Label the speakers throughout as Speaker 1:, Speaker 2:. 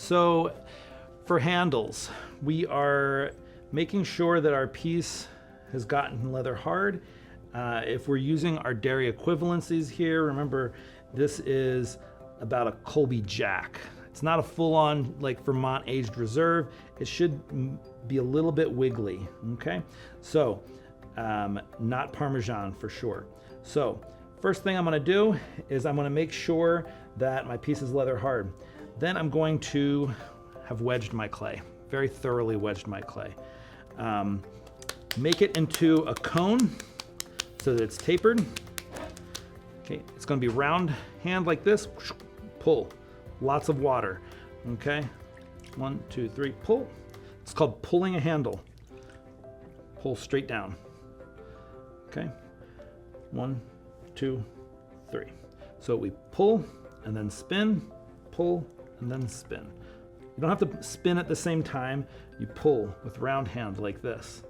Speaker 1: So for handles, we are making sure that our piece has gotten leather hard. If we're using our dairy equivalencies here, remember this is about a Colby Jack. It's not a full-on like Vermont aged reserve. It should be a little bit wiggly, okay? So not Parmesan for sure. So first thing I'm gonna do is I'm gonna make sure that my piece is leather hard. Then I'm going to have wedged my clay, very thoroughly wedged my clay. Make it into a cone so that it's tapered. Okay, it's gonna be round hand like this, pull, lots of water, okay? 1, 2, 3, pull. It's called pulling a handle. Pull straight down, okay? 1, 2, 3. So we pull and then spin, pull and then spin. You don't have to spin at the same time. You pull with round hand like this,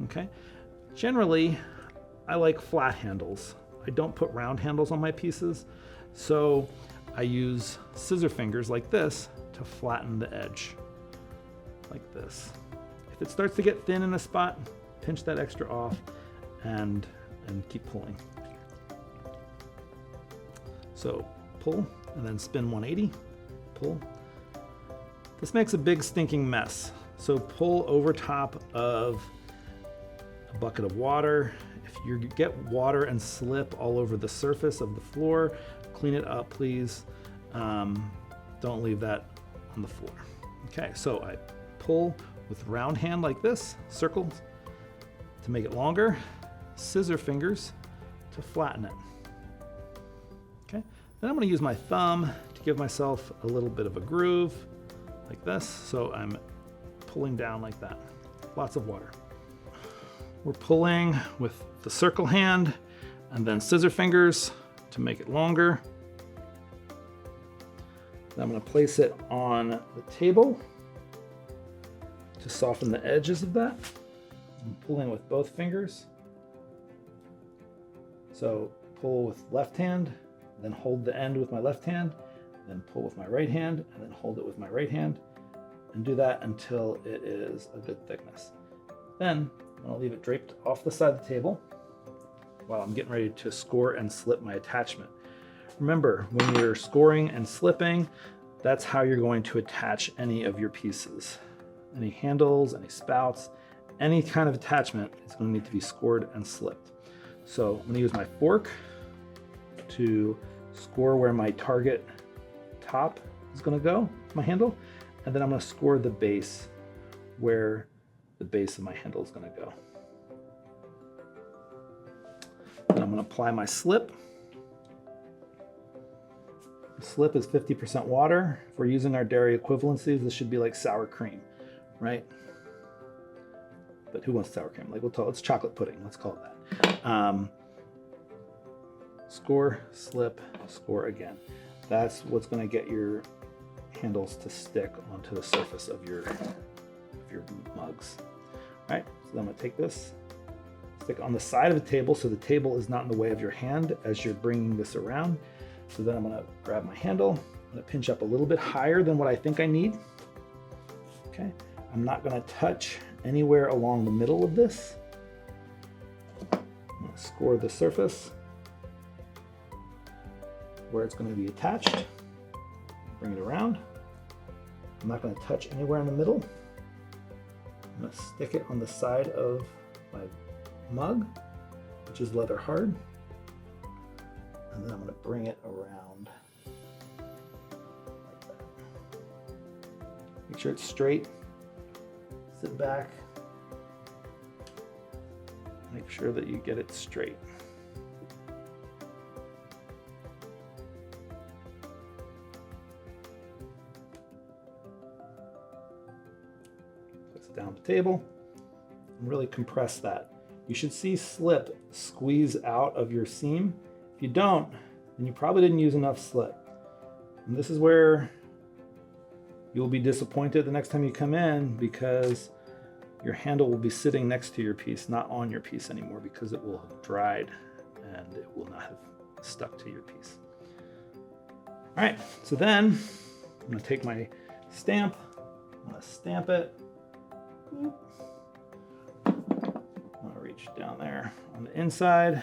Speaker 1: okay? Generally, I like flat handles. I don't put round handles on my pieces, so I use scissor fingers like this to flatten the edge, like this. If it starts to get thin in a spot, pinch that extra off and keep pulling. So pull and then spin 180, pull. This makes a big stinking mess. So pull over top of a bucket of water. If you get water and slip all over the surface of the floor, clean it up, please. Don't leave that on the floor. Okay, so I pull with round hand like this, circles to make it longer, scissor fingers to flatten it. Okay, then I'm gonna use my thumb to give myself a little bit of a groove like this. So I'm pulling down like that, lots of water. We're pulling with the circle hand and then scissor fingers to make it longer. Then I'm gonna place it on the table to soften the edges of that. I'm pulling with both fingers. So pull with left hand, then hold the end with my left hand, then pull with my right hand, and then hold it with my right hand, and do that until it is a good thickness. Then I'm gonna leave it draped off the side of the table while I'm getting ready to score and slip my attachment. Remember, when you're scoring and slipping, that's how you're going to attach any of your pieces. Any handles, any spouts, any kind of attachment is going to need to be scored and slipped. So I'm going to use my fork to score where my target top is going to go, my handle, and then I'm going to score the base where the base of my handle is going to go. Then I'm going to apply my slip. The slip is 50% water. If we're using our dairy equivalencies, this should be like sour cream, right? But who wants sour cream? Like it's chocolate pudding, let's call it that. Score, slip, score again. That's what's gonna get your handles to stick onto the surface of your mugs. All right, so I'm gonna take this, stick on the side of the table so the table is not in the way of your hand as you're bringing this around. So then I'm gonna grab my handle, I'm gonna pinch up a little bit higher than what I think I need. Okay, I'm not gonna touch anywhere along the middle of this. I'm gonna score the surface where it's gonna be attached. Bring it around. I'm not gonna touch anywhere in the middle. I'm gonna stick it on the side of my mug, which is leather hard. And then I'm going to bring it around like that. Make sure it's straight. Sit back. Make sure that you get it straight. Place it down the table and really compress that. You should see slip squeeze out of your seam. If you don't, then you probably didn't use enough slip. And this is where you'll be disappointed the next time you come in, because your handle will be sitting next to your piece, not on your piece anymore, because it will have dried and it will not have stuck to your piece. All right, so then I'm gonna take my stamp. I'm gonna stamp it. I'm gonna reach down there on the inside,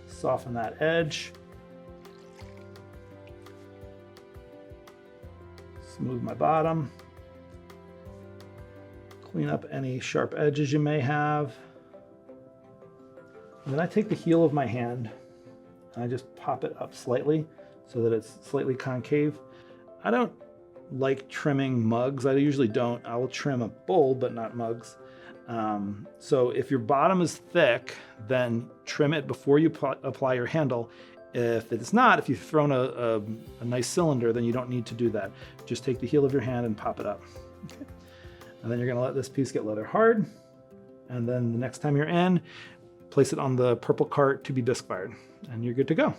Speaker 1: soften that edge. Smooth my bottom. Clean up any sharp edges you may have. And then I take the heel of my hand and I just pop it up slightly so that it's slightly concave. I don't like trimming mugs. I usually don't. I will trim a bowl, but not mugs. So if your bottom is thick, then trim it before you apply your handle. If it's not, if you've thrown a nice cylinder, then you don't need to do that. Just take the heel of your hand and pop it up. Okay. And then you're gonna let this piece get leather hard. And then the next time you're in, place it on the purple cart to be bisque fired, and you're good to go.